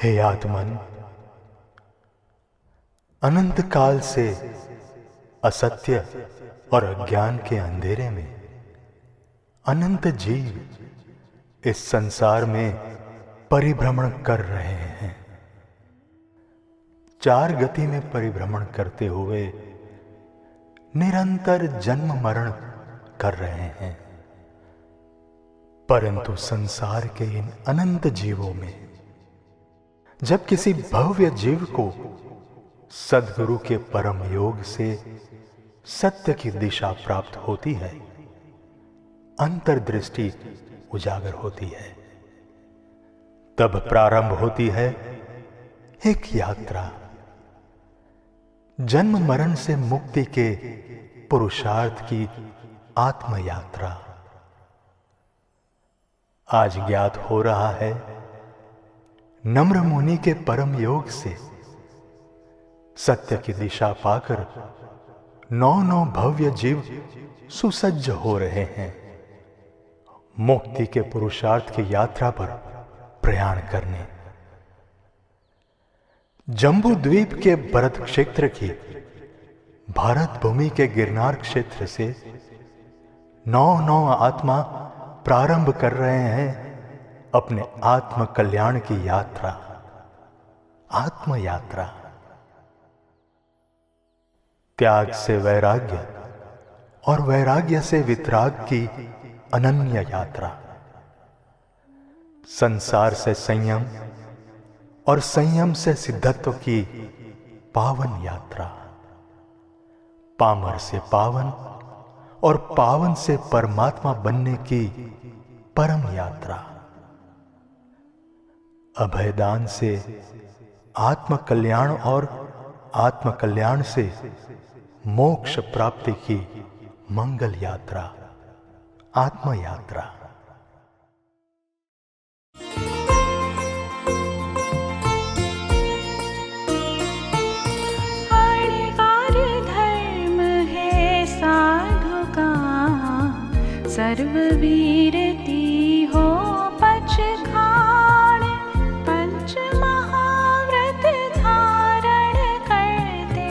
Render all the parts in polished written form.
हे आत्मन, अनंत काल से असत्य और अज्ञान के अंधेरे में अनंत जीव इस संसार में परिभ्रमण कर रहे हैं। चार गति में परिभ्रमण करते हुए निरंतर जन्म मरण कर रहे हैं। परंतु संसार के इन अनंत जीवों में जब किसी भव्य जीव को सद्गुरु के परम योग से सत्य की दिशा प्राप्त होती है, अंतर्दृष्टि उजागर होती है, तब प्रारंभ होती है एक यात्रा, जन्म मरण से मुक्ति के पुरुषार्थ की आत्म यात्रा। आज ज्ञात हो रहा है, नम्र मुनि के परम योग से सत्य की दिशा पाकर नौ भव्य जीव सुसज्ज हो रहे हैं, मुक्ति के पुरुषार्थ की यात्रा पर प्रयाण करने। जम्बू द्वीप के भरत क्षेत्र की भारत भूमि के गिरनार क्षेत्र से नौ आत्मा प्रारंभ कर रहे हैं अपने आत्म कल्याण की यात्रा, आत्म यात्रा। त्याग से वैराग्य और वैराग्य से वितराग की अनन्य यात्रा, संसार से संयम और संयम से सिद्धत्व की पावन यात्रा, पामर से पावन और पावन से परमात्मा बनने की परम यात्रा, अभयदान से आत्म कल्याण और आत्म कल्याण से मोक्ष प्राप्ति की मंगल यात्रा, आत्म यात्रा। सर्ववीरती हो पचखाण, पंच महाव्रत धारण करते,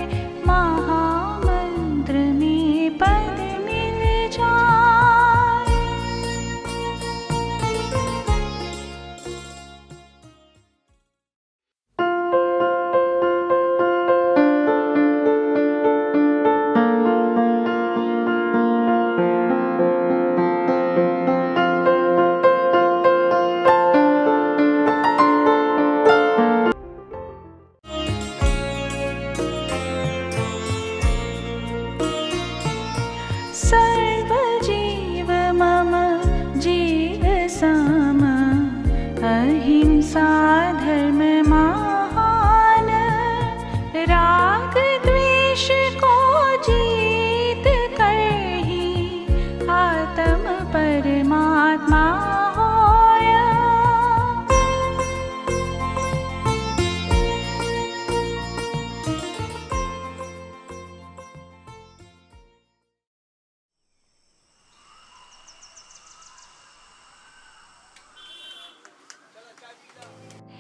महामंत्र में पद मिल जाए। सर्वजीव मम जीव सम, अहिंसा धर्म महान, राग द्वेष को जीत कर ही आत्म परमात्मा होया।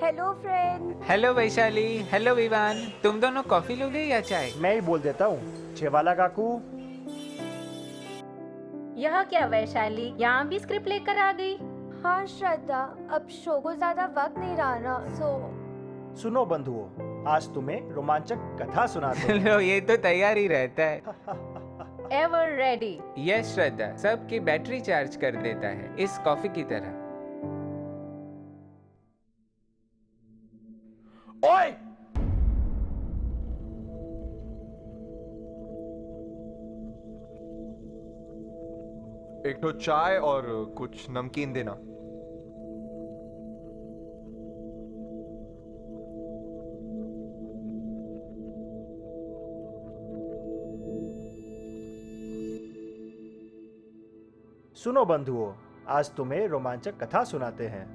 Hello friend. Hello Vaishali, hello Vivaan. तुम दोनों कॉफी लोगे या चाय? मैं ही बोल देता हूँ, छेवाला काकू। यह क्या वैशाली, यहाँ भी स्क्रिप्ट लेकर आ गई? हाँ श्रद्धा, अब शो को ज्यादा वक्त नहीं रहा ना, सुनो बंधुओं, आज तुम्हें रोमांचक कथा सुनाते हैं। लो, ये तो तैयार ही रहता है। Ever ready. यस श्रद्धा, सबकी बैटरी चार्ज कर देता है, इस कॉफी की तरह। ओए! एक तो चाय और कुछ नमकीन देना। सुनो बंधुओं, आज तुम्हें रोमांचक कथा सुनाते हैं।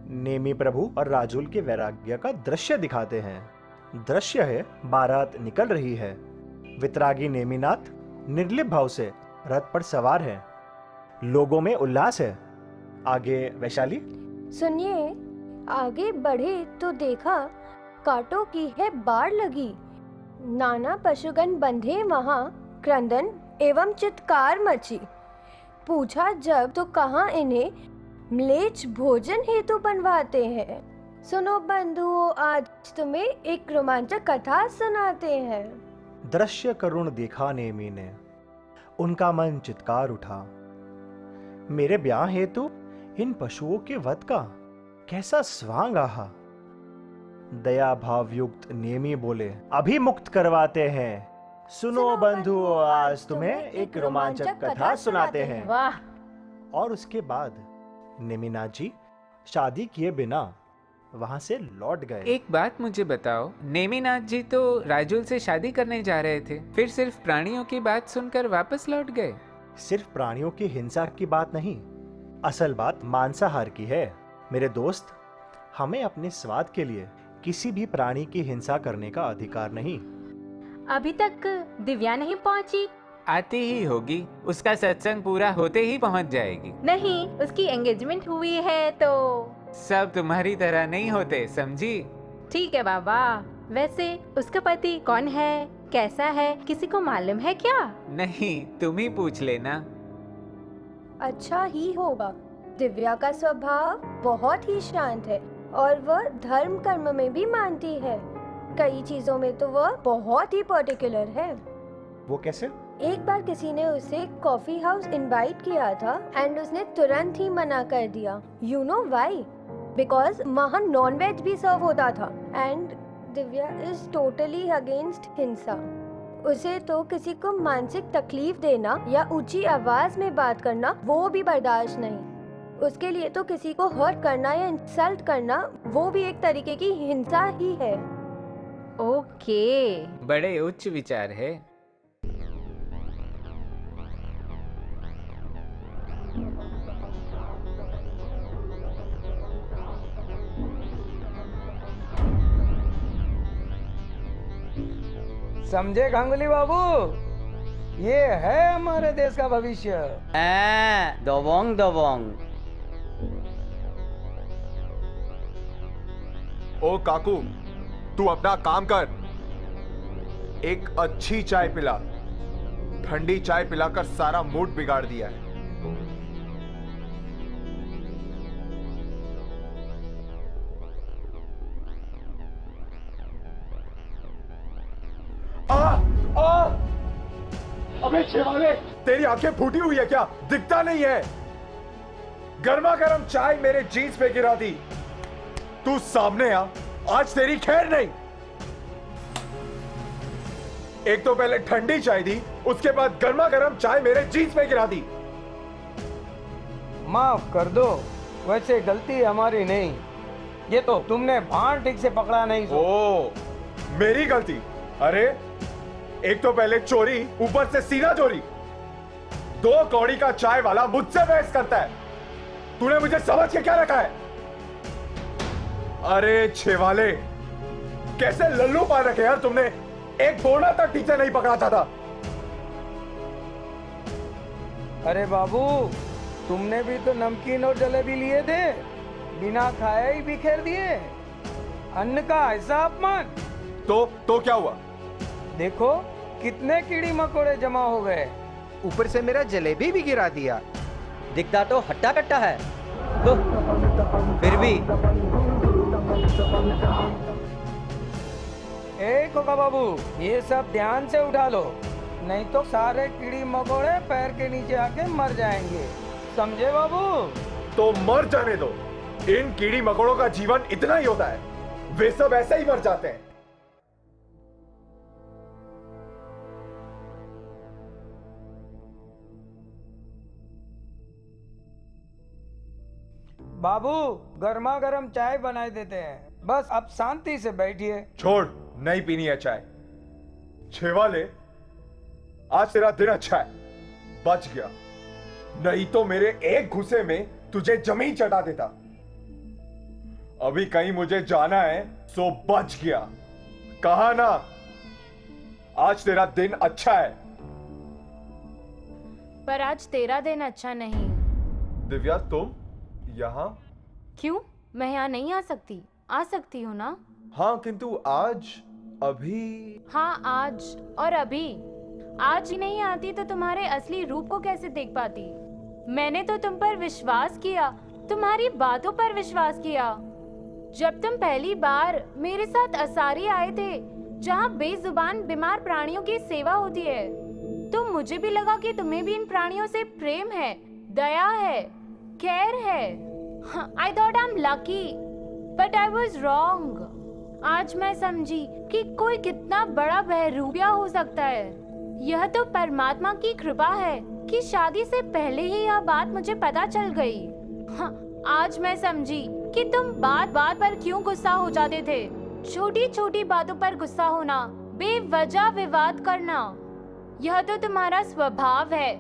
नेमी प्रभु और राजुल के वैराग्य का दृश्य दिखाते हैं। दृश्य है, बारात निकल रही है। वितरागी नेमीनाथ निर्लिप्त भाव से रथ पर सवार है। लोगों में उल्लास है। आगे वैशाली। सुनिए, आगे बढ़े तो देखा कांटों की है बाढ़ लगी। नाना पशुगण बंधे वहाँ, क्रंदन एवं चित्कार मची। पूछा जब तो कहाँ इन्हें म्लेच्छ भोजन हेतु बनवाते हैं। सुनो बंधुओं, आज तुम्हें एक रोमांचक कथा सुनाते हैं। दृश्य करुण देखा नेमी ने, उनका मन चित्कार उठा। मेरे ब्याह हेतु इन पशुओं के वध का कैसा स्वांग आहा। दया भाव युक्त नेमी बोले, अभी मुक्त करवाते हैं। सुनो बंधुओं, आज तुम्हें एक रोमांचक कथा सुनाते हैं। वाह, और उसके बाद नेमिनाथ जी शादी किए बिना वहां से लौट गए। एक बात मुझे बताओ, नेमिनाथ जी तो राजुल से शादी करने जा रहे थे, फिर सिर्फ प्राणियों की बात सुनकर वापस लौट गए। सिर्फ प्राणियों की हिंसा की बात नहीं, असल बात मांसाहार की है। मेरे दोस्त, हमें अपने स्वाद के लिए किसी भी प्राणी की हिंसा करने का अधिकार नहीं। अभी तक दिव्या नहीं पहुंची? आती ही होगी, उसका सत्संग पूरा होते ही पहुंच जाएगी। नहीं, उसकी एंगेजमेंट हुई है तो। सब तुम्हारी तरह नहीं होते, समझी? ठीक है बाबा। वैसे उसका पति कौन है, कैसा है, किसी को मालूम है क्या? नहीं, तुम ही पूछ लेना। अच्छा ही होगा। दिव्या का स्वभाव बहुत ही शांत है और वह धर्म कर्म में भी मानती है। कई चीजों में तो वह बहुत ही पर्टिकुलर है। वो कैसे? एक बार किसी ने उसे कॉफी हाउस इनवाइट किया था एंड उसने तुरंत ही मना कर दिया। You know why? बिकॉज वहाँ नॉन वेज भी सर्व होता था and Divya is totally against हिंसा। उसे तो किसी को मानसिक तकलीफ देना या ऊंची आवाज में बात करना वो भी बर्दाश्त नहीं। उसके लिए तो किसी को हर्ट करना या इंसल्ट करना वो भी एक तरीके की हिंसा ही है। ओके। बड़े उच्च विचार है। समझे गांगुली बाबू, ये है हमारे देश का भविष्य। दबोंग दबोंग। ओ काकू, तू अपना काम कर। एक अच्छी चाय पिला। ठंडी चाय पिलाकर सारा मूड बिगाड़ दिया है। अबे छेवाले, तेरी आंखें फूटी हुई है क्या? दिखता नहीं है? गर्मा गर्म चाय मेरे जीन्स पे गिरा दी। तू सामने आ, आज तेरी खैर नहीं। एक तो पहले ठंडी चाय दी, उसके बाद गर्मा गर्म चाय मेरे जीन्स पे गिरा दी। माफ कर दो, वैसे गलती हमारी नहीं, ये तो तुमने भान ठीक से पकड़ा नहीं। ओ, मेरी गलती? अरे एक तो पहले चोरी, ऊपर से सीना चोरी। 2 कौड़ी का चाय वाला मुझसे बहस करता है। तूने मुझे समझ के क्या रखा है? अरे छेवाले, कैसे लल्लू पा रखे यार तुमने। एक बोना तक टीचर नहीं पकड़ाता था। अरे बाबू, तुमने भी तो नमकीन और जलेबी लिए थे, बिना खाए ही बिखेर दिए। अन्न का ऐसा अपमान। तो क्या हुआ? देखो कितने कीड़ी मकोड़े जमा हो गए। ऊपर से मेरा जलेबी भी गिरा दिया। दिखता तो हट्टा कट्टा है, तो फिर भी। ए खोका बाबू, ये सब ध्यान से उठा लो, नहीं तो सारे कीड़ी मकोड़े पैर के नीचे आके मर जाएंगे। समझे बाबू? तो मर जाने दो। इन कीड़ी मकोड़ों का जीवन इतना ही होता है, वे सब ऐसे ही मर जाते हैं। बाबू, गर्मा गर्म चाय बनाए देते हैं, बस अब शांति से बैठिए। छोड़, नहीं पीनी है चाय। छेवाले, आज तेरा दिन अच्छा है, बच गया। नहीं तो मेरे एक घुसे में तुझे जमीन चटा देता। अभी कहीं मुझे जाना है, सो बच गया। कहा ना, आज तेरा दिन अच्छा है। पर आज तेरा दिन अच्छा नहीं। दिव्या, तुम यहाँ? क्यों? मैं यहाँ नहीं आ सकती? आ सकती हूँ ना? हाँ, किंतु आज, अभी। हाँ, आज और अभी। आज ही नहीं आती तो तुम्हारे असली रूप को कैसे देख पाती? मैंने तो तुम पर विश्वास किया, तुम्हारी बातों पर विश्वास किया। जब तुम पहली बार मेरे साथ असारी आए थे, जहाँ बेजुबान बीमार प्राणियों की सेवा होती है, तो मुझे भी लगा कि तुम्हें भी इन प्राणियों से प्रेम है, दया है, केयर है। I thought I'm lucky, but I was wrong. आज मैं समझी कि कोई कितना बड़ा बहरूपिया हो सकता है। यह तो परमात्मा की कृपा है कि शादी से पहले ही यह बात मुझे पता चल गई। आज मैं समझी कि तुम बात बात पर क्यों गुस्सा हो जाते थे। छोटी छोटी बातों पर गुस्सा होना, बेवजह विवाद करना, यह तो तुम्हारा स्वभाव है।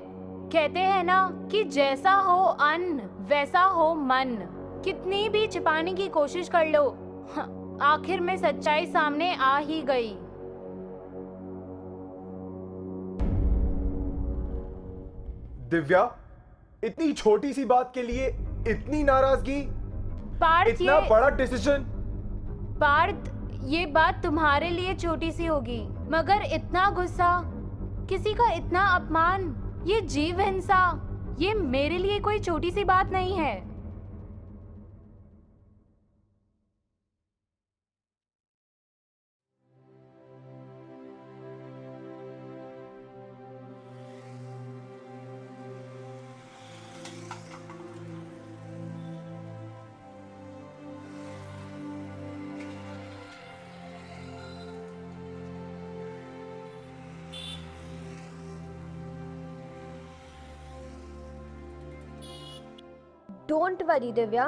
कहते हैं ना कि जैसा हो अन्न वैसा हो मन। कितनी भी छिपाने की कोशिश कर लो, आखिर में सच्चाई सामने आ ही गई। दिव्या, इतनी छोटी सी बात के लिए इतनी नाराजगी, इतना बड़ा डिसीजन। पार्थ, ये बात तुम्हारे लिए छोटी सी होगी, मगर इतना गुस्सा, किसी का इतना अपमान, ये जीव हिंसा, ये मेरे लिए कोई छोटी सी बात नहीं है। Don't worry Divya.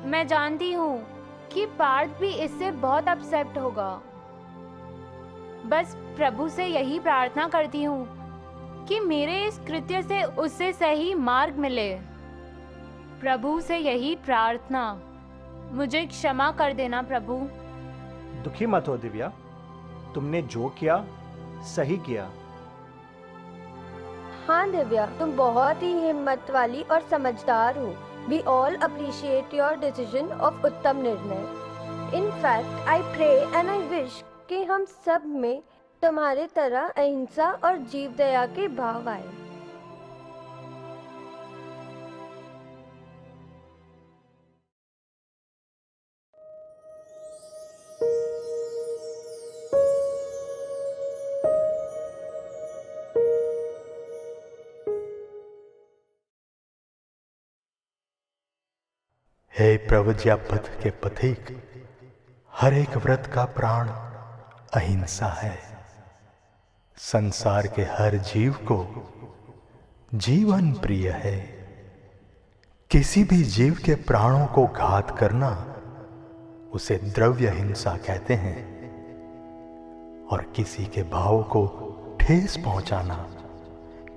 मैं जानती हूँ कि पार्थ भी इससे बहुत अपसेट होगा। बस प्रभु से यही प्रार्थना करती हूँ कि मेरे इस कृत्य से उससे सही मार्ग मिले। प्रभु से यही प्रार्थना। मुझे क्षमा कर देना प्रभु। दुखी मत हो दिव्या, तुमने जो किया सही किया। हाँ दिव्या, तुम बहुत ही हिम्मत वाली और समझदार हो। We all appreciate your decision of उत्तम निर्णय। In fact, I pray and I wish कि हम सब में तुम्हारे तरह अहिंसा और जीव दया के भाव आए। हे प्रवज्या पथ के पथिक, हर एक व्रत का प्राण अहिंसा है। संसार के हर जीव को जीवन प्रिय है। किसी भी जीव के प्राणों को घात करना उसे द्रव्य हिंसा कहते हैं, और किसी के भाव को ठेस पहुंचाना,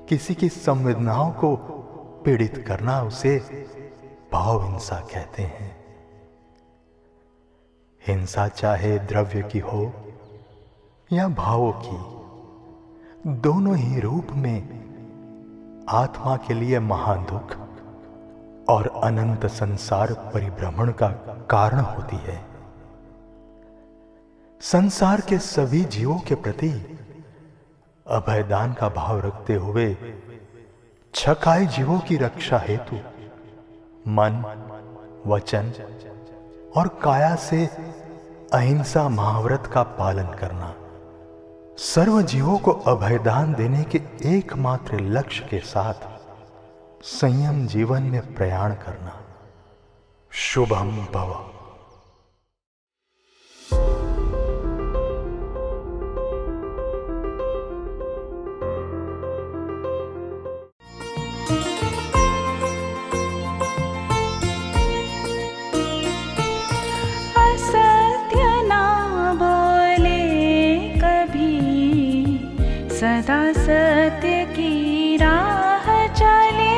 किसी की संवेदनाओं को पीड़ित करना उसे भाव हिंसा कहते हैं। हिंसा चाहे द्रव्य की हो या भावों की, दोनों ही रूप में आत्मा के लिए महादुख और अनंत संसार परिभ्रमण का कारण होती है। संसार के सभी जीवों के प्रति अभयदान का भाव रखते हुए छकाए जीवों की रक्षा हेतु मन, वचन और काया से अहिंसा महाव्रत का पालन करना, सर्व जीवों को अभयदान देने के एकमात्र लक्ष्य के साथ संयम जीवन में प्रयाण करना। शुभम भव। सदा सत्य की राह चले,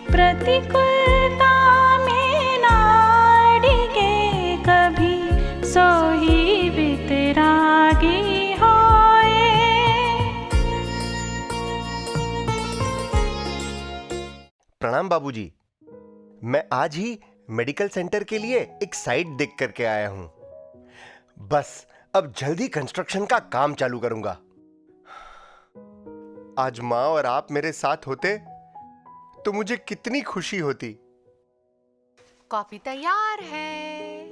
प्रतिकूलता में ना डिगे कभी, सो ही वितरागी होए। प्रणाम बाबूजी, मैं आज ही मेडिकल सेंटर के लिए एक साइट देख करके आया हूं। बस अब जल्दी कंस्ट्रक्शन का काम चालू करूंगा। आज माँ और आप मेरे साथ होते तो मुझे कितनी खुशी होती। कॉफी तैयार है।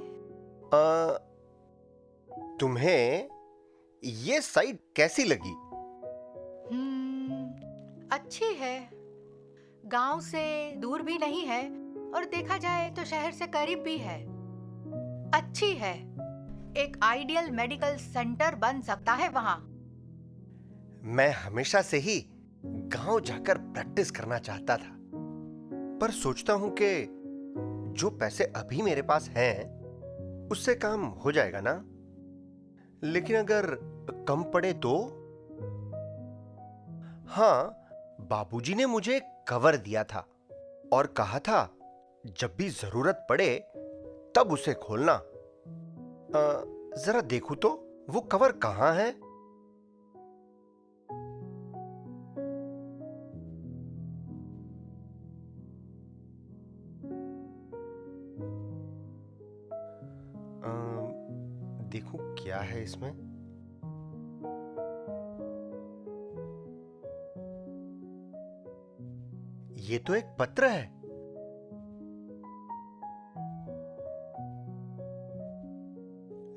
तुम्हें ये साइट कैसी लगी? अच्छी है। गांव से दूर भी नहीं है और देखा जाए तो शहर से करीब भी है। अच्छी है। एक आइडियल मेडिकल सेंटर बन सकता है वहां। मैं हमेशा से ही गांव जाकर प्रैक्टिस करना चाहता था, पर सोचता हूं कि जो पैसे अभी मेरे पास हैं उससे काम हो जाएगा ना। लेकिन अगर कम पड़े तो? हाँ, बाबूजी ने मुझे एक कवर दिया था और कहा था जब भी जरूरत पड़े तब उसे खोलना। जरा देखूं तो वो कवर कहां है? देखूं क्या है इसमें। ये तो एक पत्र है।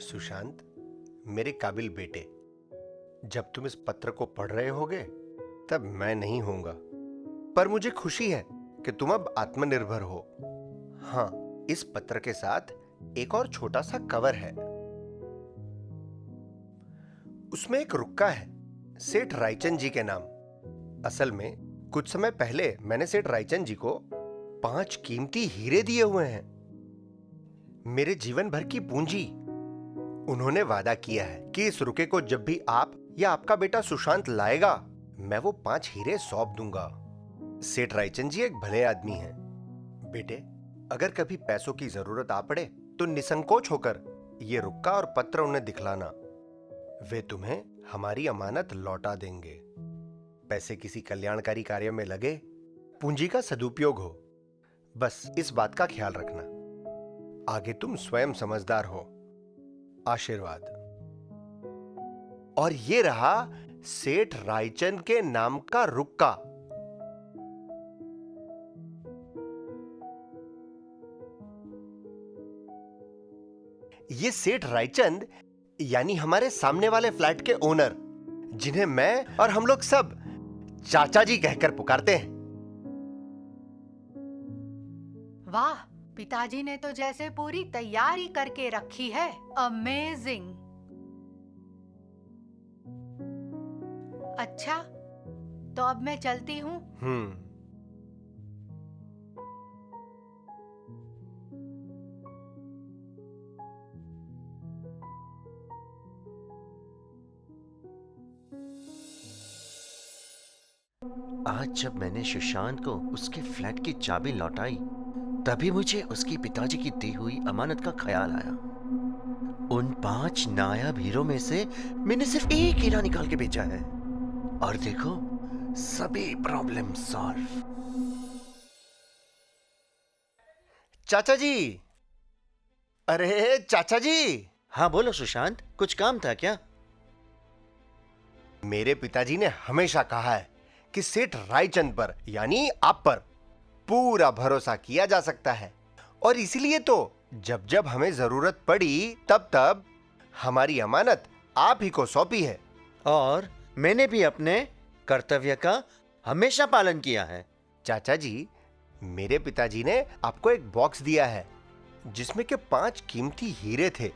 सुशांत, मेरे काबिल बेटे, जब तुम इस पत्र को पढ़ रहे होगे तब मैं नहीं होऊंगा, पर मुझे खुशी है कि तुम अब आत्मनिर्भर हो। हाँ, इस पत्र के साथ एक और छोटा सा कवर है। उसमें एक रुक्का है, सेठ रायचंद जी के नाम। असल में कुछ समय पहले मैंने सेठ रायचंद जी को 5 कीमती हीरे दिए हुए हैं, मेरे जीवन भर की पूंजी। उन्होंने वादा किया है कि इस रुके को जब भी आप या आपका बेटा सुशांत लाएगा, मैं वो 5 हीरे सौंप दूंगा। सेठ रायचंद जी एक भले आदमी हैं। बेटे, अगर कभी पैसों की जरूरत आ पड़े तो निसंकोच होकर ये रुक्का और पत्र उन्हें दिखलाना। वे तुम्हें हमारी अमानत लौटा देंगे। पैसे किसी कल्याणकारी कार्य में लगे, पूंजी का सदुपयोग हो। बस इस बात का ख्याल रखना। आगे तुम स्वयं समझदार हो। आशीर्वाद। और ये रहा सेठ रायचंद के नाम का रुक्का। ये सेठ रायचंद यानी हमारे सामने वाले फ्लैट के ओनर, जिन्हें मैं और हम लोग सब चाचा जी कहकर पुकारते हैं। वाह, पिताजी ने तो जैसे पूरी तैयारी करके रखी है। अमेजिंग। अच्छा, तो अब मैं चलती हूँ। आज जब मैंने सुशांत को उसके फ्लैट की चाबी लौटाई, तभी मुझे उसके पिताजी की दी हुई अमानत का ख्याल आया। उन 5 नायाब हीरों में से मैंने सिर्फ एक हीरा निकाल के बेचा है, और देखो सभी प्रॉब्लम सॉल्व। चाचा जी, अरे चाचा जी। हाँ बोलो सुशांत, कुछ काम था क्या? मेरे पिताजी ने हमेशा कहा है कि सेठ रायचंद पर यानी आप पर पूरा भरोसा किया जा सकता है, और इसलिए तो जब जब हमें जरूरत पड़ी तब तब हमारी अमानत आप ही को सौंपी है। और मैंने भी अपने कर्तव्य का हमेशा पालन किया है। चाचा जी, मेरे पिताजी ने आपको एक बॉक्स दिया है जिसमें के 5 कीमती हीरे थे,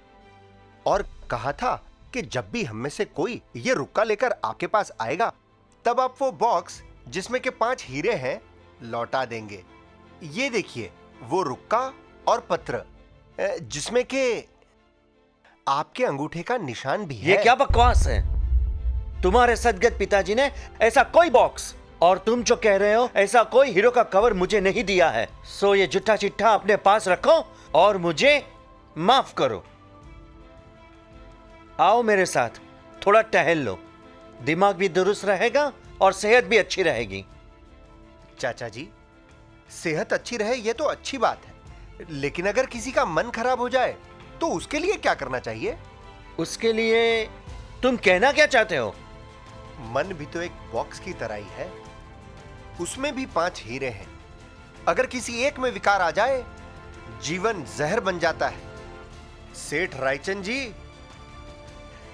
और कहा था कि जब भी हम में से कोई ये रुक्का लेकर आपके पास आएगा तब आप वो बॉक्स जिसमें के 5 हीरे हैं लौटा देंगे। ये देखिए वो रुक्का और पत्र जिसमें के आपके अंगूठे का निशान भी है। ये क्या बकवास है? तुम्हारे सदगत पिताजी ने ऐसा कोई बॉक्स और तुम जो कह रहे हो ऐसा कोई हीरो का कवर मुझे नहीं दिया है। सो ये झूठा चिट्ठा अपने पास रखो और मुझे माफ करो। आओ मेरे साथ, थोड़ा टहल लो, दिमाग भी दुरुस्त रहेगा और सेहत भी अच्छी रहेगी। चाचा जी, सेहत अच्छी रहे ये तो अच्छी बात है, लेकिन अगर किसी का मन खराब हो जाए तो उसके लिए क्या करना चाहिए? उसके लिए तुम कहना क्या चाहते हो? मन भी तो एक बॉक्स की तरह ही है, उसमें भी 5 हीरे हैं। अगर किसी एक में विकार आ जाए, जीवन जहर बन जाता है। सेठ रायचंद जी,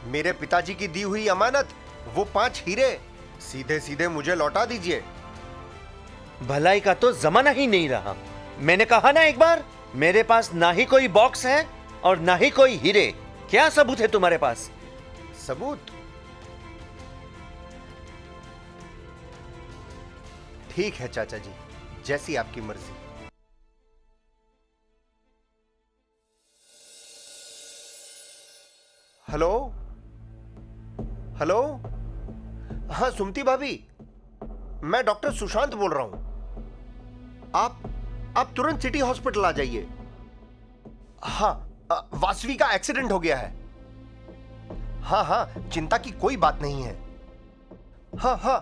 मेरे पिताजी की दी हुई अमानत, वो 5 हीरे सीधे सीधे मुझे लौटा दीजिए। भलाई का तो जमाना ही नहीं रहा। मैंने कहा ना एक बार, मेरे पास ना ही कोई बॉक्स है और ना ही कोई हीरे। क्या सबूत है तुम्हारे पास? सबूत? ठीक है चाचा जी, जैसी आपकी मर्जी। हेलो हेलो, हाँ सुमति भाभी, मैं डॉक्टर सुशांत बोल रहा हूं। आप तुरंत सिटी हॉस्पिटल आ जाइए। हाँ, वासवी का एक्सीडेंट हो गया है। हाँ हाँ, चिंता की कोई बात नहीं है। हाँ हाँ,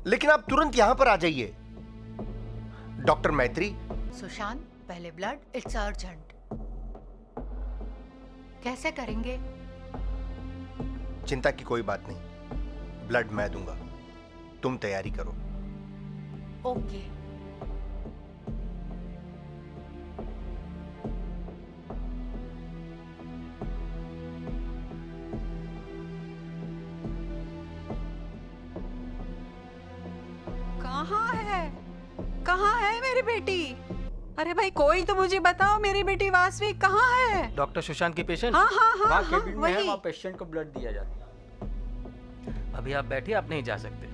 लेकिन आप तुरंत यहां पर आ जाइए। डॉक्टर मैत्री। सुशांत, पहले ब्लड, इट्स अर्जेंट। कैसे करेंगे? चिंता की कोई बात नहीं, ब्लड मैं दूंगा, तुम तैयारी करो। ओके। कहाँ है मेरी बेटी? अरे भाई कोई तो मुझे बताओ, मेरी बेटी वासवी कहाँ है? डॉक्टर सुशांत की पेशेंट? हाँ हाँ हाँ, वहाँ हाँ, केबिन में है, वही। वहाँ पेशेंट को ब्लड दिया जाता है। अभी आप बैठिए, आप नहीं जा सकते।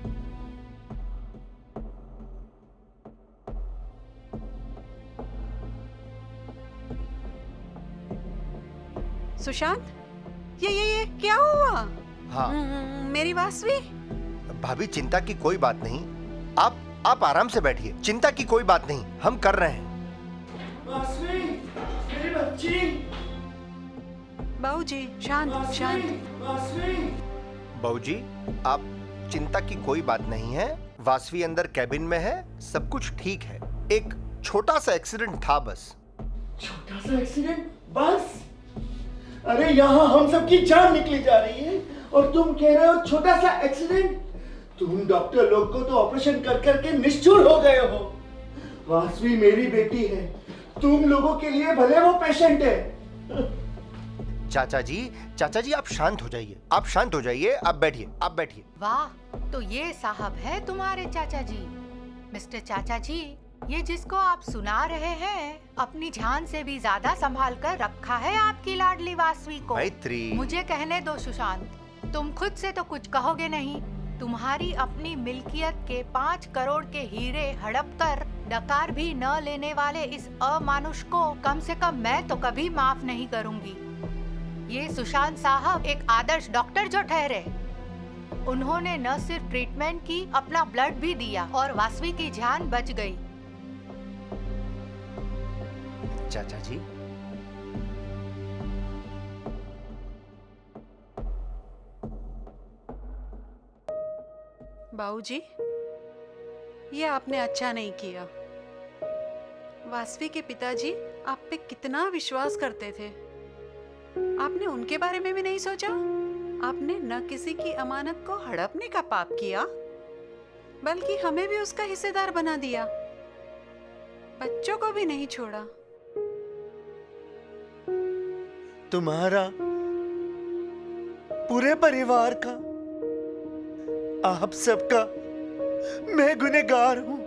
सुशांत, ये क्या हुआ? हाँ मेरी वासवी? भाभी, चिंता की कोई बात नहीं, आप आराम से बैठिए। चिंता की कोई बात नहीं, हम कर रहे हैं। वासवी, मेरी बच्ची। बाबूजी, शांत शांत। वासवी। बाबूजी, आप चिंता की कोई बात नहीं है। वासवी अंदर कैबिन में है, सब कुछ ठीक है। एक छोटा सा एक्सीडेंट था बस। छोटा सा एक्सीडेंट बस? अरे यहाँ हम सबकी जान निकली जा रही है और तुम कह रहे हो छोटा सा एक्सीडेंट? तुम डॉक्टर लोग को तो ऑपरेशन कर करके निष्ठुर हो गए हो। वासवी मेरी बेटी है, तुम लोगों के लिए भले वो पेशेंट है। चाचा जी आप शांत हो जाइए, आप शांत हो जाइए, आप बैठिए। वाह, तो ये साहब है तुम्हारे चाचा जी। मिस्टर चाचा जी, ये जिसको आप सुना रहे हैं, अपनी जान से भी ज्यादा संभाल कर रखा है आपकी लाडली वासवी को। मैत्री। मुझे कहने दो सुशांत, तुम खुद से तो कुछ कहोगे नहीं। तुम्हारी अपनी मिल्कियत के 5 करोड़ के हीरे हड़प कर डकार भी न लेने वाले इस अमानुष को कम से कम मैं तो कभी माफ नहीं करूंगी। ये सुशांत साहब एक आदर्श डॉक्टर जो ठहरे, उन्होंने न सिर्फ ट्रीटमेंट की, अपना ब्लड भी दिया और वासवी की जान बच गई। चाचा जी, बाबूजी, ये आपने अच्छा नहीं किया। वासवी के पिताजी आप पे कितना विश्वास करते थे, आपने उनके बारे में भी नहीं सोचा। आपने न किसी की अमानत को हड़पने का पाप किया, बल्कि हमें भी उसका हिस्सेदार बना दिया। बच्चों को भी नहीं छोड़ा। तुम्हारा, पूरे परिवार का, आप सबका मैं गुनहगार हूं।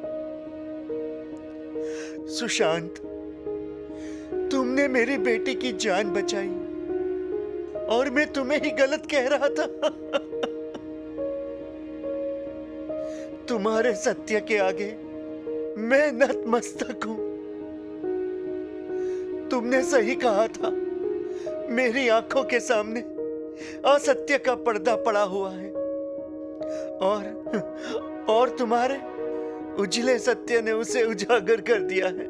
सुशांत, तुमने मेरी बेटी की जान बचाई और मैं तुम्हें ही गलत कह रहा था। तुम्हारे सत्य के आगे मैं नतमस्तक हूं। तुमने सही कहा था, मेरी आंखों के सामने असत्य का पर्दा पड़ा हुआ है और तुम्हारे उजले सत्य ने उसे उजागर कर दिया है।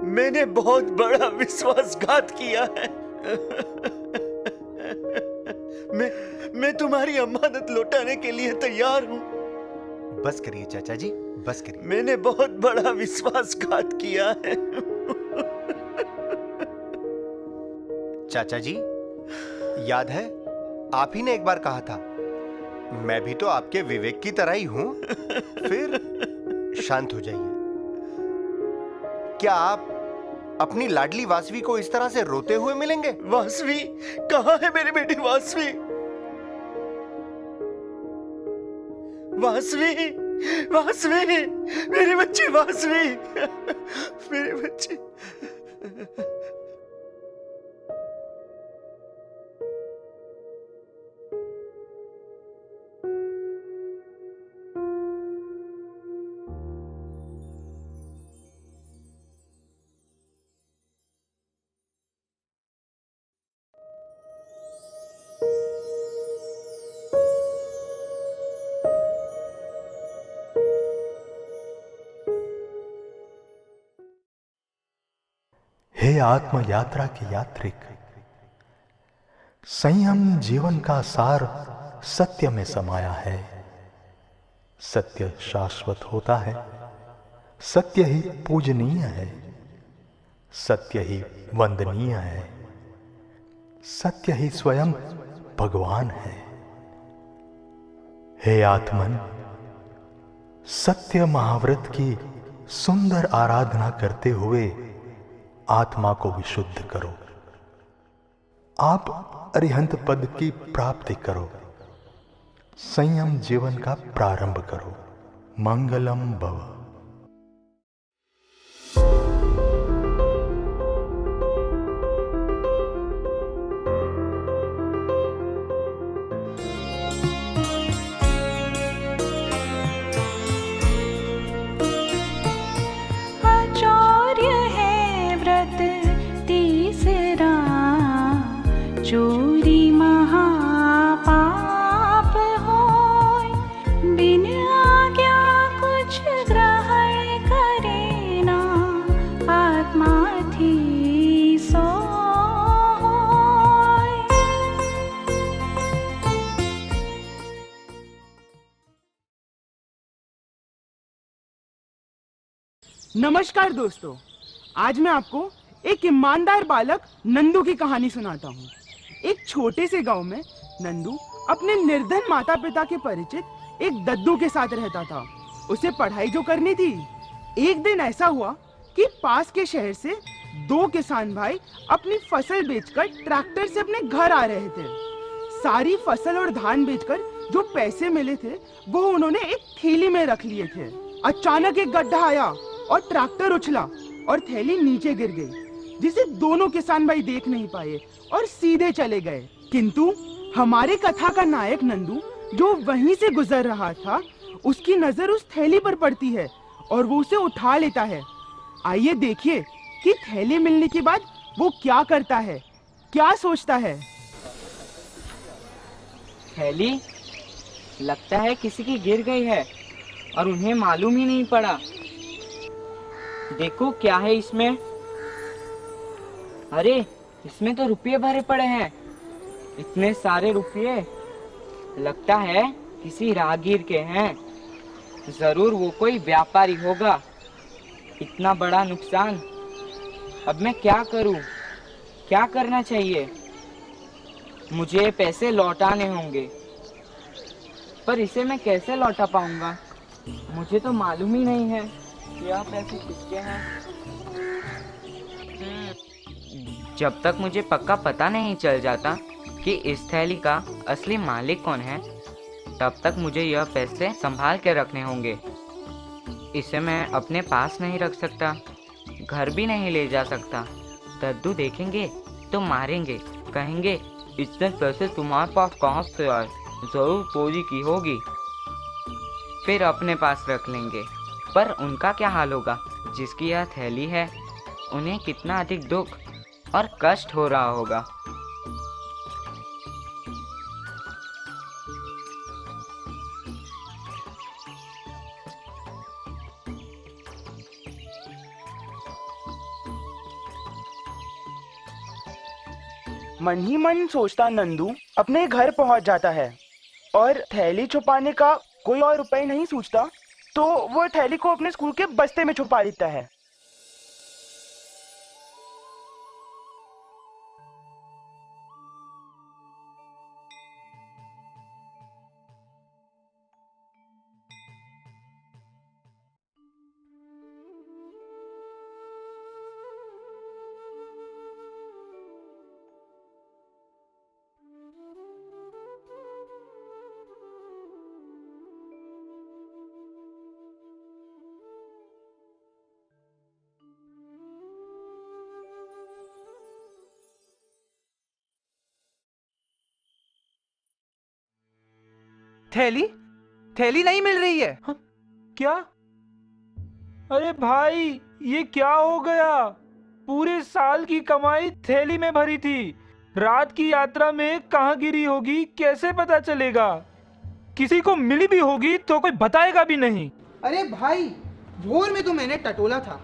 मैंने बहुत बड़ा विश्वासघात किया है। मैं तुम्हारी अमानत लौटाने के लिए तैयार हूं। बस करिए चाचा जी, बस करिए। मैंने बहुत बड़ा विश्वासघात किया है। चाचा जी, याद है आप ही ने एक बार कहा था मैं भी तो आपके विवेक की तरह ही हूं। फिर शांत हो जाइए। क्या आप अपनी लाडली वासवी को इस तरह से रोते हुए मिलेंगे? वासवी कहाँ है मेरी बेटी वासवी? वासवी, वासवी, मेरी बच्ची वासवी, मेरी बच्ची। हे आत्म यात्रा के यात्रिक, संयम जीवन का सार सत्य में समाया है। सत्य शाश्वत होता है, सत्य ही पूजनीय है, सत्य ही वंदनीय है, सत्य ही स्वयं भगवान है। हे आत्मन, सत्य महाव्रत की सुंदर आराधना करते हुए आत्मा को विशुद्ध करो। आप अरिहंत पद की प्राप्ति करो। संयम जीवन का प्रारंभ करो। मंगलम भव। चोरी महापाप होय, बिन आज्ञा कुछ ग्रहण करे ना, आत्मा थी सो होय। नमस्कार दोस्तों, आज मैं आपको एक ईमानदार बालक नंदू की कहानी सुनाता हूँ। एक छोटे से गांव में नंदू अपने निर्धन माता पिता के परिचित एक दद्दू के साथ रहता था। उसे पढ़ाई जो करनी थी। एक दिन ऐसा हुआ कि पास के शहर से दो किसान भाई अपनी फसल बेचकर ट्रैक्टर से अपने घर आ रहे थे। सारी फसल और धान बेचकर जो पैसे मिले थे वो उन्होंने एक थैली में रख लिए थे। अचानक एक गड्ढा आया और ट्रैक्टर उछला और थैली नीचे गिर गई, जिसे दोनों किसान भाई देख नहीं पाए और सीधे चले गए। किंतु हमारे कथा का नायक नंदू जो वहीं से गुजर रहा था, उसकी नजर उस थैली पर पड़ती है और वो उसे उठा लेता है। आइए देखिए कि थैली मिलने के बाद वो क्या करता है, क्या सोचता है। थैली लगता है किसी की गिर गई है और उन्हें मालूम ही नहीं पड़ा। देखो क्या है इसमें। अरे इसमें तो रुपये भरे पड़े हैं, इतने सारे रुपये। लगता है किसी राहगीर के हैं, जरूर वो कोई व्यापारी होगा। इतना बड़ा नुकसान, अब मैं क्या करूं? क्या करना चाहिए? मुझे पैसे लौटाने होंगे, पर इसे मैं कैसे लौटा पाऊंगा? मुझे तो मालूम ही नहीं है कि यह पैसे किसके हैं। जब तक मुझे पक्का पता नहीं चल जाता कि इस थैली का असली मालिक कौन है, तब तक मुझे यह पैसे संभाल के रखने होंगे। इसे मैं अपने पास नहीं रख सकता, घर भी नहीं ले जा सकता। दद्दू देखेंगे तो मारेंगे, कहेंगे इतने पैसे तुम्हारे पास कहाँ से आए, जरूर चोरी की होगी। फिर अपने पास रख लेंगे। पर उनका क्या हाल होगा जिसकी यह थैली है? उन्हें कितना अधिक दुख और कष्ट हो रहा होगा। मन ही मन सोचता नंदू अपने घर पहुंच जाता है और थैली छुपाने का कोई और उपाय नहीं सोचता, तो वो थैली को अपने स्कूल के बस्ते में छुपा देता है। थैली थैली नहीं मिल रही है। क्या? अरे भाई, ये क्या हो गया? पूरे साल की कमाई थैली में भरी थी, रात की यात्रा में कहाँ गिरी होगी कैसे पता चलेगा? किसी को मिली भी होगी तो कोई बताएगा भी नहीं। अरे भाई, भोर में तो मैंने टटोला था,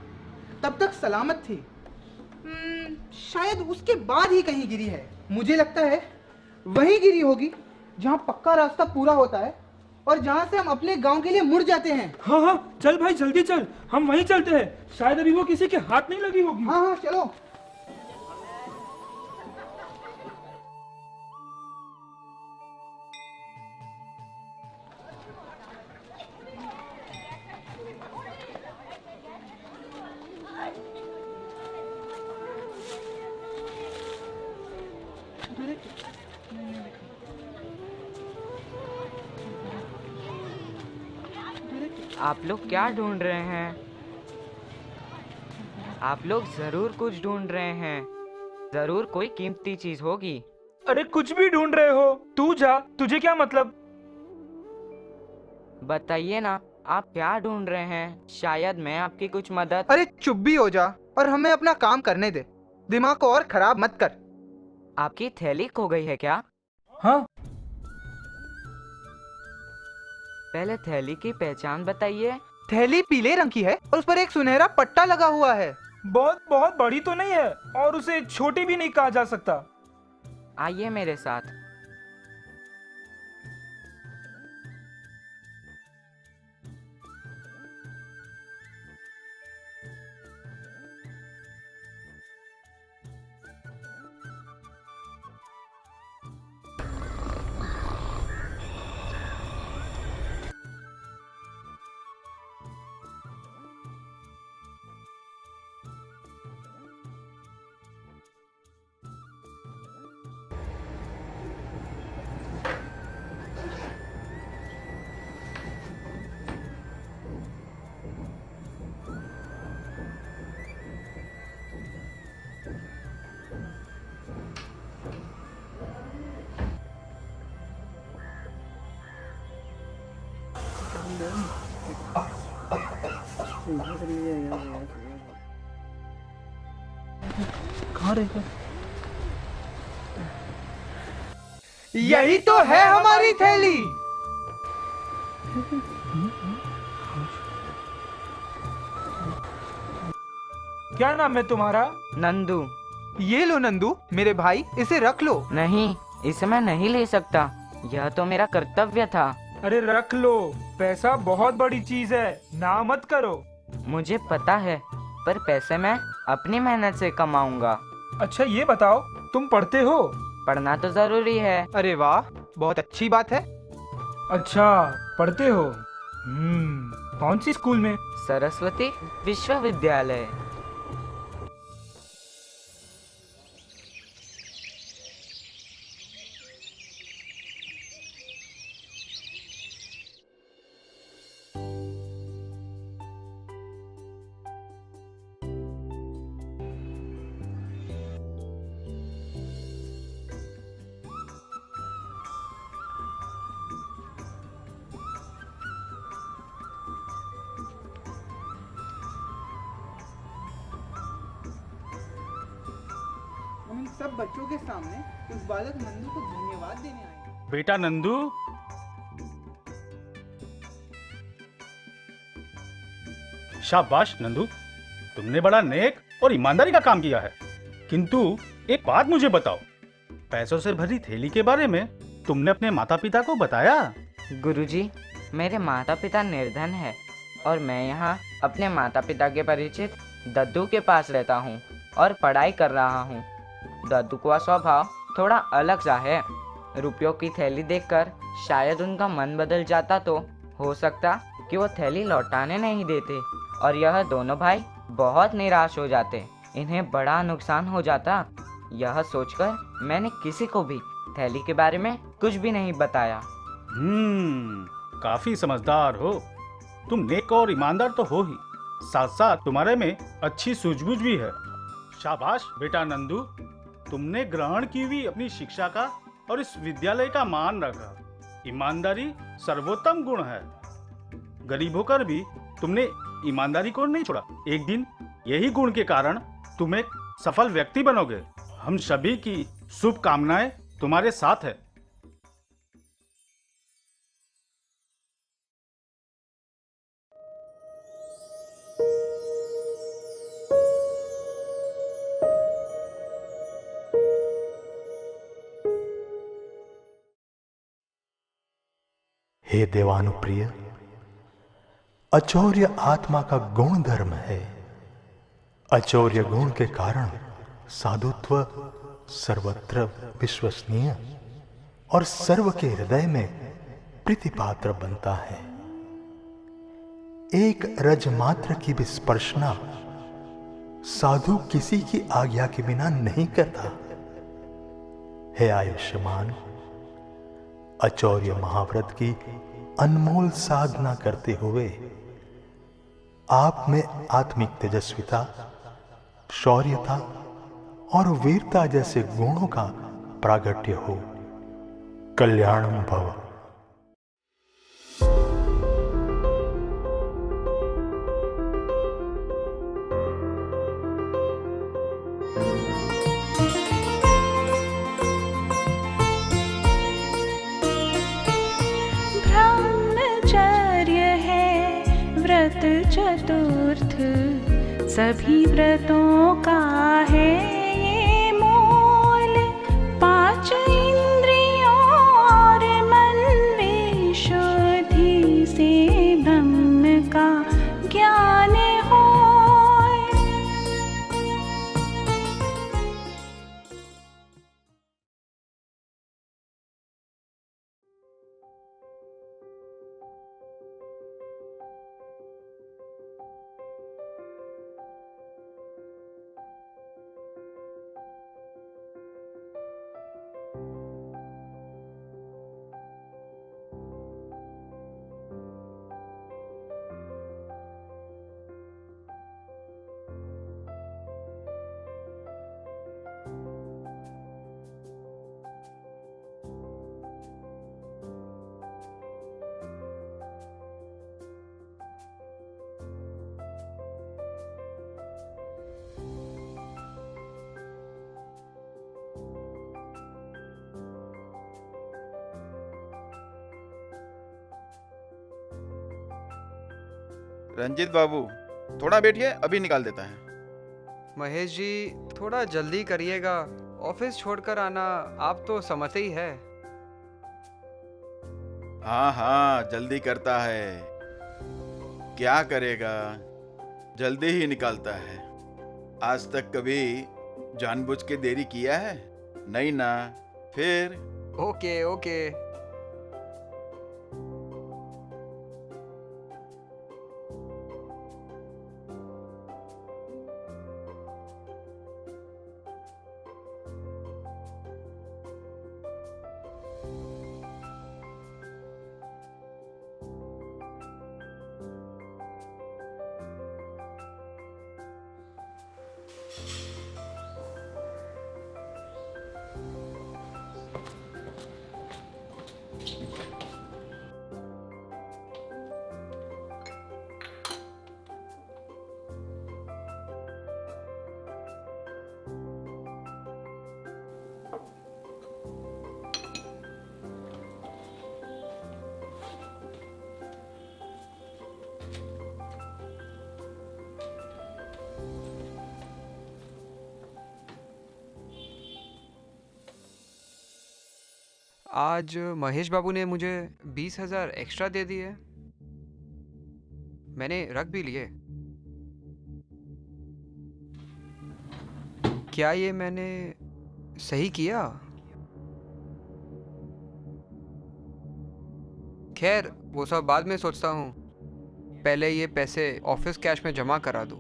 तब तक सलामत थी। शायद उसके बाद ही कहीं गिरी है। मुझे लगता है वहीं गिरी होगी जहाँ पक्का रास्ता पूरा होता है और जहाँ से हम अपने गांव के लिए मुड़ जाते हैं। हाँ हाँ, चल भाई जल्दी चल, हम वहीं चलते हैं। शायद अभी वो किसी के हाथ नहीं लगी होगी। हाँ हाँ चलो। आप लोग क्या ढूंढ रहे हैं? आप लोग जरूर कुछ ढूंढ रहे हैं, जरूर कोई कीमती चीज होगी। अरे कुछ भी ढूंढ रहे हो, तू जा, तुझे क्या मतलब? बताइए ना, आप क्या ढूंढ रहे हैं? शायद मैं आपकी कुछ मदद। अरे चुप भी हो जा और हमें अपना काम करने दे, दिमाग को और खराब मत कर। आपकी थैली खो गई है क्या? हाँ। पहले थैली की पहचान बताइए। थैली पीले रंग की है और उस पर एक सुनहरा पट्टा लगा हुआ है। बहुत बहुत बड़ी तो नहीं है और उसे छोटी भी नहीं कहा जा सकता। आइए मेरे साथ। कहाँ रहेगा? यही तो है हमारी थैली। क्या नाम है तुम्हारा? नंदू। ये लो नंदू, मेरे भाई, इसे रख लो। नहीं, इसे मैं नहीं ले सकता, यह तो मेरा कर्तव्य था। अरे रख लो, पैसा बहुत बड़ी चीज है, ना मत करो। मुझे पता है, पर पैसे मैं अपनी मेहनत से कमाऊंगा। अच्छा ये बताओ, तुम पढ़ते हो? पढ़ना तो जरूरी है। अरे वाह, बहुत अच्छी बात है। अच्छा पढ़ते हो? कौन सी स्कूल में? सरस्वती विश्वविद्यालय। हम इन सब बच्चों के सामने उस बालक नंदू को धन्यवाद देने आए। बेटा नंदू, शाबाश नंदू, तुमने बड़ा नेक और ईमानदारी का काम किया है। किंतु एक बात मुझे बताओ, पैसों से भरी थैली के बारे में तुमने अपने माता पिता को बताया? गुरुजी, मेरे माता पिता निर्धन है और मैं यहाँ अपने माता पिता के परिचित दद्दू के पास रहता हूँ और पढ़ाई कर रहा हूँ। दद्दू का स्वभाव थोड़ा अलग सा है। रुपयों की थैली देखकर शायद उनका मन बदल जाता तो हो सकता कि वो थैली लौटाने नहीं देते और यह दोनों भाई बहुत निराश हो जाते। इन्हें बड़ा नुकसान हो जाता। यह सोचकर मैंने किसी को भी थैली के बारे में कुछ भी नहीं बताया। काफी समझदार हो तुम, नेक और ईमानदार तो हो ही, साथ साथ तुम्हारे में अच्छी सूझबूझ भी है। शाबाश बेटा नंदू, तुमने ग्रहण की हुई अपनी शिक्षा का और इस विद्यालय का मान रखा। ईमानदारी सर्वोत्तम गुण है। गरीब होकर भी तुमने ईमानदारी को नहीं छोड़ा। एक दिन यही गुण के कारण तुम एक सफल व्यक्ति बनोगे। हम सभी की शुभकामनाएं तुम्हारे साथ है। हे देवानुप्रिय, अचौर्य आत्मा का गुण धर्म है। अचौर्य गुण के कारण साधुत्व सर्वत्र विश्वसनीय और सर्व के हृदय में प्रीतिपात्र बनता है। एक रज मात्र की भी स्पर्शना साधु किसी की आज्ञा के बिना नहीं करता। हे आयुष्मान, अचौर्य महाव्रत की अनमोल साधना करते हुए आप में आत्मिक तेजस्विता, शौर्यता और वीरता जैसे गुणों का प्रागट्य हो। कल्याणम भव। ब्रह्मचर्य है व्रत चतुर्थ, सभी व्रतों का है ये मूल। 5 इंद्रियों और मन विशुद्धि से ब्रह्म का ज्ञान हो। रंजीत बाबू, थोड़ा बैठिए, अभी निकाल देता है। महेश जी, थोड़ा जल्दी करिएगा। ऑफिस छोड़कर आना आप तो समझते ही है। हाँ हाँ, जल्दी करता है। क्या करेगा, जल्दी ही निकालता है। आज तक कभी जानबूझ के देरी किया है? नहीं ना? फिर ओके ओके। आज महेश बाबू ने मुझे 20,000 एक्स्ट्रा दे दिए। मैंने रख भी लिए। क्या ये मैंने सही किया? खैर, वो सब बाद में सोचता हूँ। पहले ये पैसे ऑफिस कैश में जमा करा दूँ।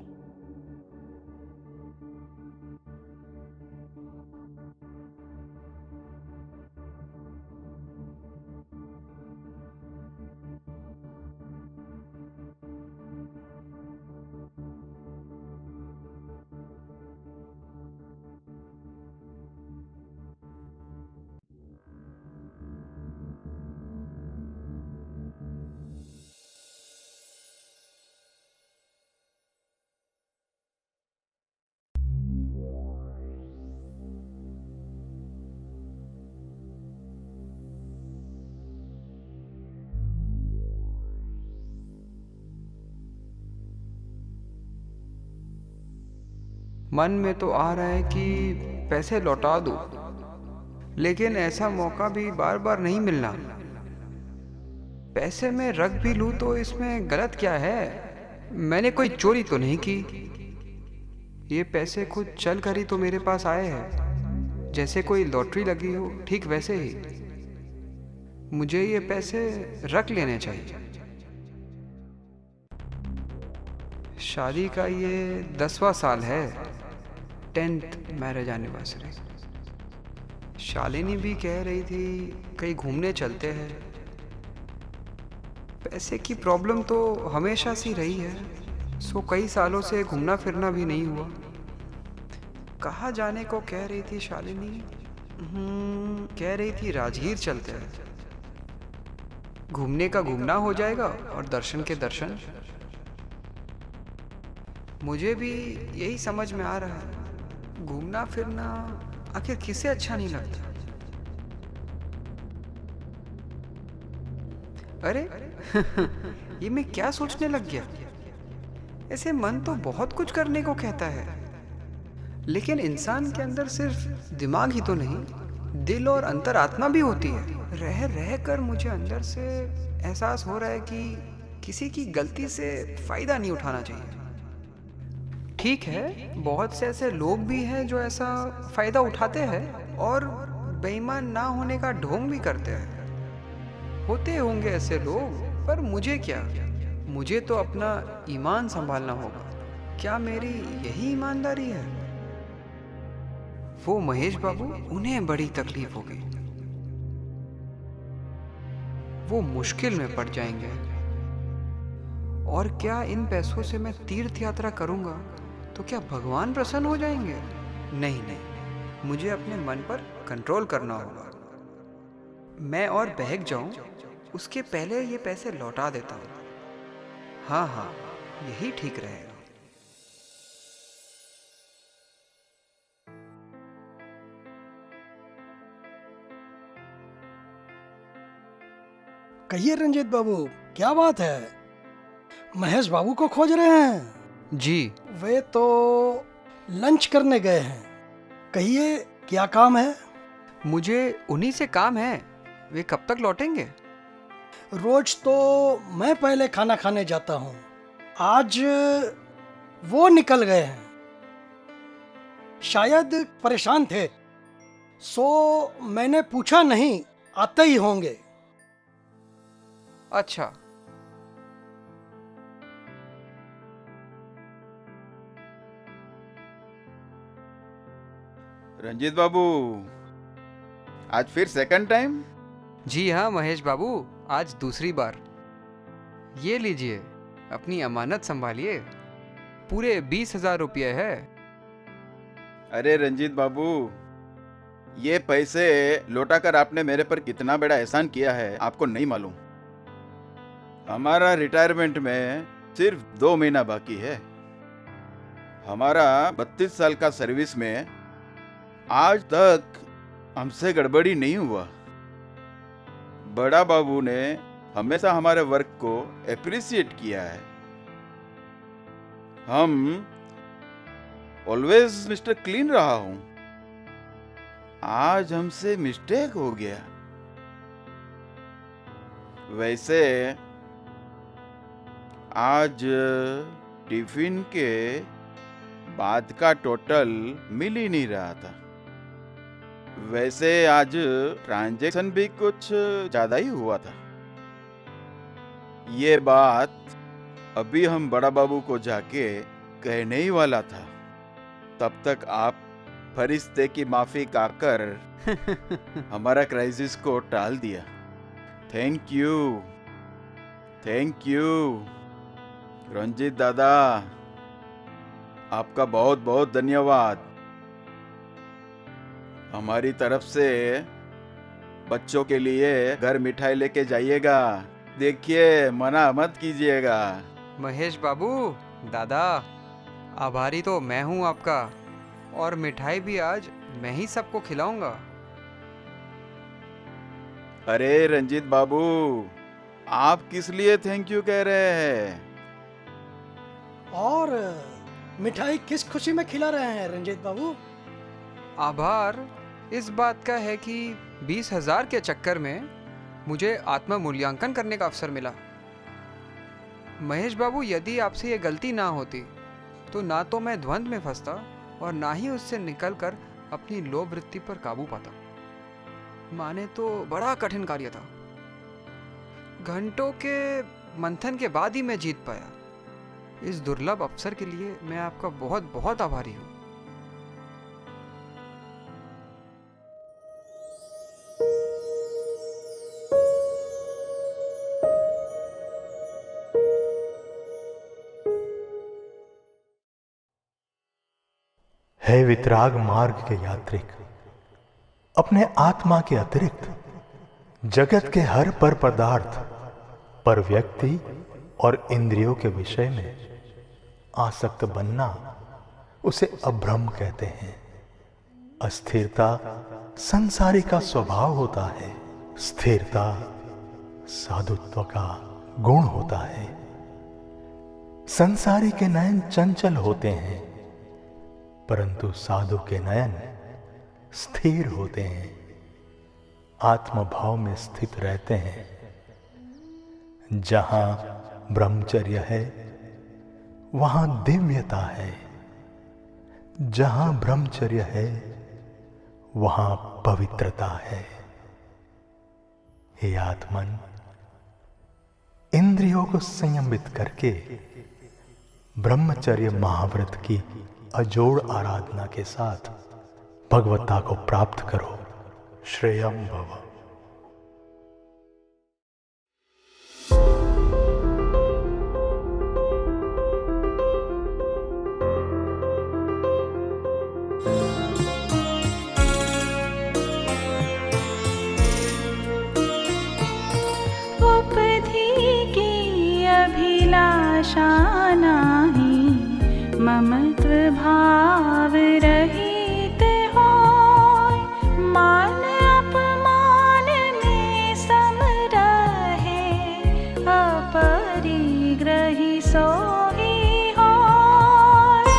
मन में तो आ रहा है कि पैसे लौटा दूं, लेकिन ऐसा मौका भी बार बार नहीं मिलना। पैसे मैं रख भी लूं तो इसमें गलत क्या है? मैंने कोई चोरी तो नहीं की। ये पैसे खुद चल कर ही तो मेरे पास आए हैं, जैसे कोई लॉटरी लगी हो, ठीक वैसे ही। मुझे ये पैसे रख लेने चाहिए। शादी का ये 10वां साल है, 10th मैरिज एनिवर्सरी। शालिनी भी कह रही थी कहीं घूमने चलते हैं। पैसे की प्रॉब्लम तो हमेशा से रही है, सो कई सालों से घूमना फिरना भी नहीं हुआ। कहाँ जाने को कह रही थी शालिनी? कह रही थी राजगीर चलते हैं। घूमने का घूमना हो जाएगा और दर्शन के दर्शन। मुझे भी यही समझ में आ रहा है, घूमना फिरना आखिर किसे अच्छा नहीं लगता। अरे ये मैं क्या सोचने लग गया? ऐसे मन तो बहुत कुछ करने को कहता है, लेकिन इंसान के अंदर सिर्फ दिमाग ही तो नहीं, दिल और अंतरात्मा भी होती है। रह रह कर मुझे अंदर से एहसास हो रहा है कि किसी की गलती से फायदा नहीं उठाना चाहिए। ठीक है, बहुत से ऐसे लोग भी हैं जो ऐसा फायदा उठाते हैं और बेईमान ना होने का ढोंग भी करते हैं। होते होंगे ऐसे लोग, पर मुझे क्या? मुझे तो अपना ईमान संभालना होगा। क्या मेरी यही ईमानदारी है? वो महेश बाबू, उन्हें बड़ी तकलीफ होगी। वो मुश्किल में पड़ जाएंगे। और क्या इन पैसों से मैं तीर्थ यात्रा करूंगा तो क्या भगवान प्रसन्न हो जाएंगे? नहीं नहीं, मुझे अपने मन पर कंट्रोल करना होगा। मैं और बहक जाऊं उसके पहले ये पैसे लौटा देता हूं। हाँ हाँ, यही ठीक रहेगा। कहिए रंजीत बाबू, क्या बात है? महेश बाबू को खोज रहे हैं? जी। वे तो लंच करने गए हैं। कहिए क्या काम है? मुझे उन्हीं से काम है। वे कब तक लौटेंगे? रोज तो मैं पहले खाना खाने जाता हूँ, आज वो निकल गए हैं। शायद परेशान थे, सो मैंने पूछा नहीं, आते ही होंगे। अच्छा। रंजीत बाबू, आज फिर सेकंड टाइम? जी हाँ महेश बाबू, आज दूसरी बार। ये लीजिए, अपनी अमानत संभालिए। पूरे 20,000 रुपये है। अरे रंजीत बाबू, ये पैसे लौटाकर आपने मेरे पर कितना बड़ा एहसान किया है आपको नहीं मालूम। हमारा रिटायरमेंट में सिर्फ 2 महीना बाकी है। हमारा 32 साल का सर्विस में आज तक हमसे गड़बड़ी नहीं हुआ। बड़ा बाबू ने हमेशा हमारे वर्क को एप्रिसिएट किया है। हम ऑलवेज मिस्टर क्लीन रहा हूं। आज हमसे मिस्टेक हो गया। वैसे आज टिफिन के बाद का टोटल मिल ही नहीं रहा था। वैसे आज ट्रांजैक्शन भी कुछ ज्यादा ही हुआ था। ये बात अभी हम बड़ा बाबू को जाके कहने ही वाला था, तब तक आप फरिश्ते की माफी खाकर हमारा क्राइसिस को टाल दिया। Thank you, thank you Ranjit dada, आपका बहुत बहुत धन्यवाद। हमारी तरफ से बच्चों के लिए घर मिठाई लेके जाइएगा। देखिए, मना मत कीजिएगा। महेश बाबू, दादा, आभारी तो मैं हूँ आपका, और मिठाई भी आज मैं ही सबको खिलाऊंगा। अरे रंजीत बाबू, आप किस लिए थैंक यू कह रहे हैं? और मिठाई किस खुशी में खिला रहे हैं रंजीत बाबू? आभार इस बात का है कि 20,000 के चक्कर में मुझे आत्म मूल्यांकन करने का अवसर मिला। महेश बाबू, यदि आपसे ये गलती ना होती तो ना तो मैं द्वंद्व में फंसता और ना ही उससे निकलकर अपनी लोभ वृत्ति पर काबू पाता। माने तो बड़ा कठिन कार्य था। घंटों के मंथन के बाद ही मैं जीत पाया। इस दुर्लभ अवसर के लिए मैं आपका बहुत बहुत आभारी हूँ। हे वितराग मार्ग के यात्रिक, अपने आत्मा के अतिरिक्त जगत के हर पर पदार्थ, पर व्यक्ति और इंद्रियों के विषय में आसक्त बनना, उसे अभ्रम कहते हैं। अस्थिरता संसारी का स्वभाव होता है, स्थिरता साधुत्व का गुण होता है। संसारी के नयन चंचल होते हैं, परंतु साधु के नयन स्थिर होते हैं, आत्मभाव में स्थित रहते हैं। जहां ब्रह्मचर्य है वहां दिव्यता है, जहां ब्रह्मचर्य है वहां पवित्रता है। हे आत्मन, इंद्रियों को संयमित करके ब्रह्मचर्य महाव्रत की अजोड़ आराधना के साथ भगवत्ता को प्राप्त करो। श्रेयम भव। उपधि की अभिलाषा नाही, ममत्व भाव रहित होय। मान अपमान में सम रहे, अपरिग्रही सोई होय।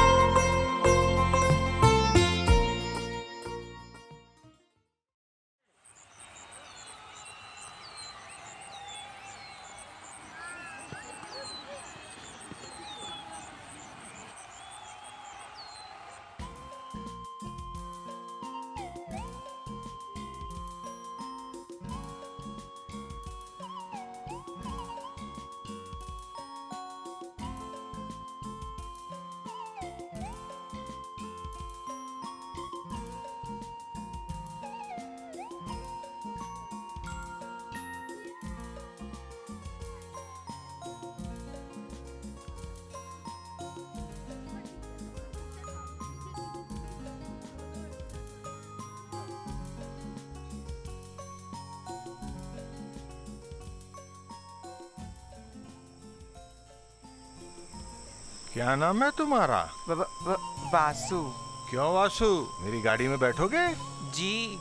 क्या नाम है तुम्हारा? वासु। क्यों वासु, मेरी गाड़ी में बैठोगे? जी।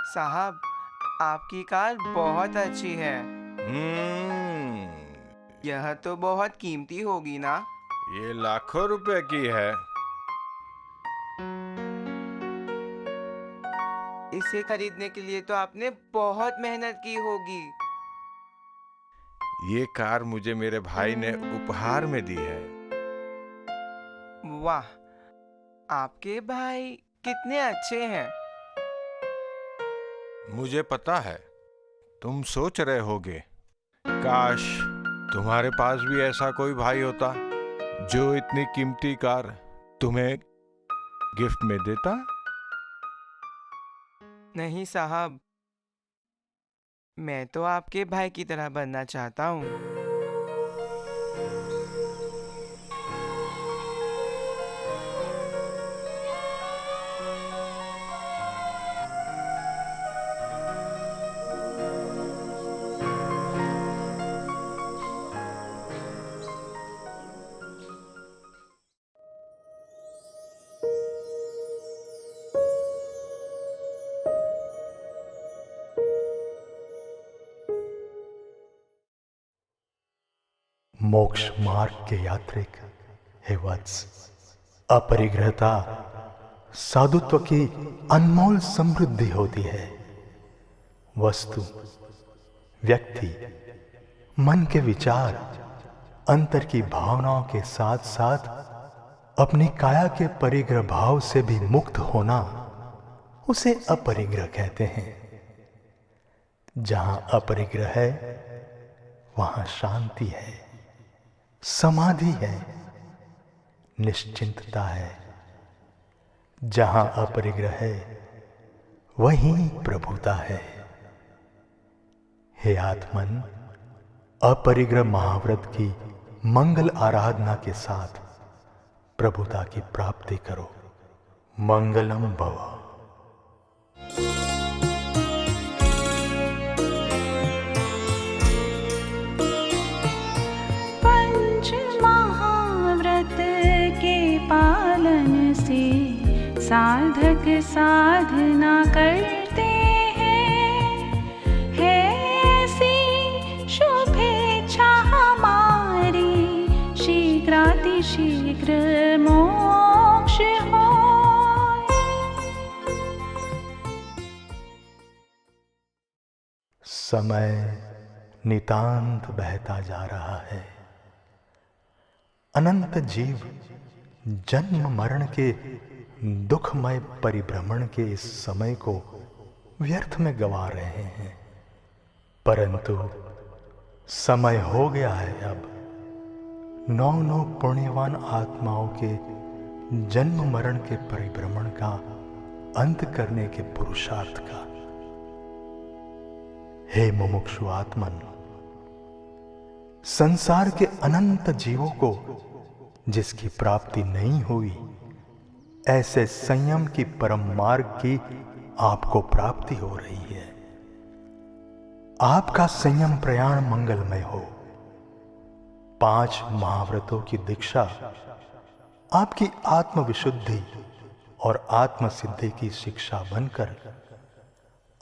साहब, आपकी कार बहुत अच्छी है। यह तो बहुत कीमती होगी ना? ये लाखों रुपए की है। इसे खरीदने के लिए तो आपने बहुत मेहनत की होगी। ये कार मुझे मेरे भाई ने उपहार में दी है। वाह, आपके भाई कितने अच्छे हैं। मुझे पता है तुम सोच रहे होगे, काश तुम्हारे पास भी ऐसा कोई भाई होता जो इतनी कीमती कार तुम्हें गिफ्ट में देता। नहीं साहब, मैं तो आपके भाई की तरह बनना चाहता हूँ। मोक्ष मार्ग के यात्रिक, हे वत्स, अपरिग्रहता साधुत्व की अनमोल समृद्धि होती है। वस्तु, व्यक्ति, मन के विचार, अंतर की भावनाओं के साथ साथ अपनी काया के परिग्रह भाव से भी मुक्त होना, उसे अपरिग्रह कहते हैं। जहां अपरिग्रह है वहां शांति है, समाधि है, निश्चिंतता है। जहां अपरिग्रह है वहीं प्रभुता है। हे आत्मन, अपरिग्रह महाव्रत की मंगल आराधना के साथ प्रभुता की प्राप्ति करो। मंगलम भव। पंच महाव्रत के पालन से साधक साधना करते हैं। है ऐसी शुभेच्छा हमारी, शीघ्रातिशीघ्र मोक्ष हो। समय नितांत बहता जा रहा है। अनंत जीव जन्म मरण के दुखमय परिभ्रमण के इस समय को व्यर्थ में गंवा रहे हैं। परंतु समय हो गया है अब 9 पुण्यवान आत्माओं के जन्म मरण के परिभ्रमण का अंत करने के पुरुषार्थ का। हे मुमुक्षु आत्मन, संसार के अनंत जीवों को जिसकी प्राप्ति नहीं हुई, ऐसे संयम की परम मार्ग की आपको प्राप्ति हो रही है। आपका संयम प्रयाण मंगलमय हो। 5 महाव्रतों की दीक्षा आपकी आत्मविशुद्धि और आत्मसिद्धि की शिक्षा बनकर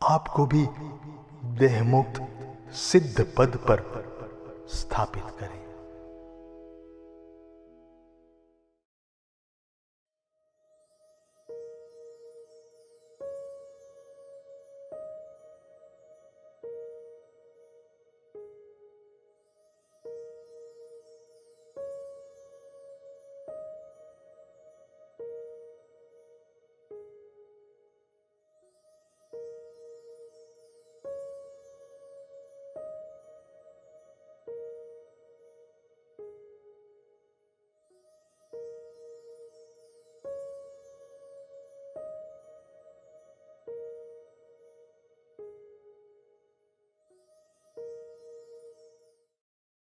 आपको भी देहमुक्त सिद्ध पद पर स्थापित करें।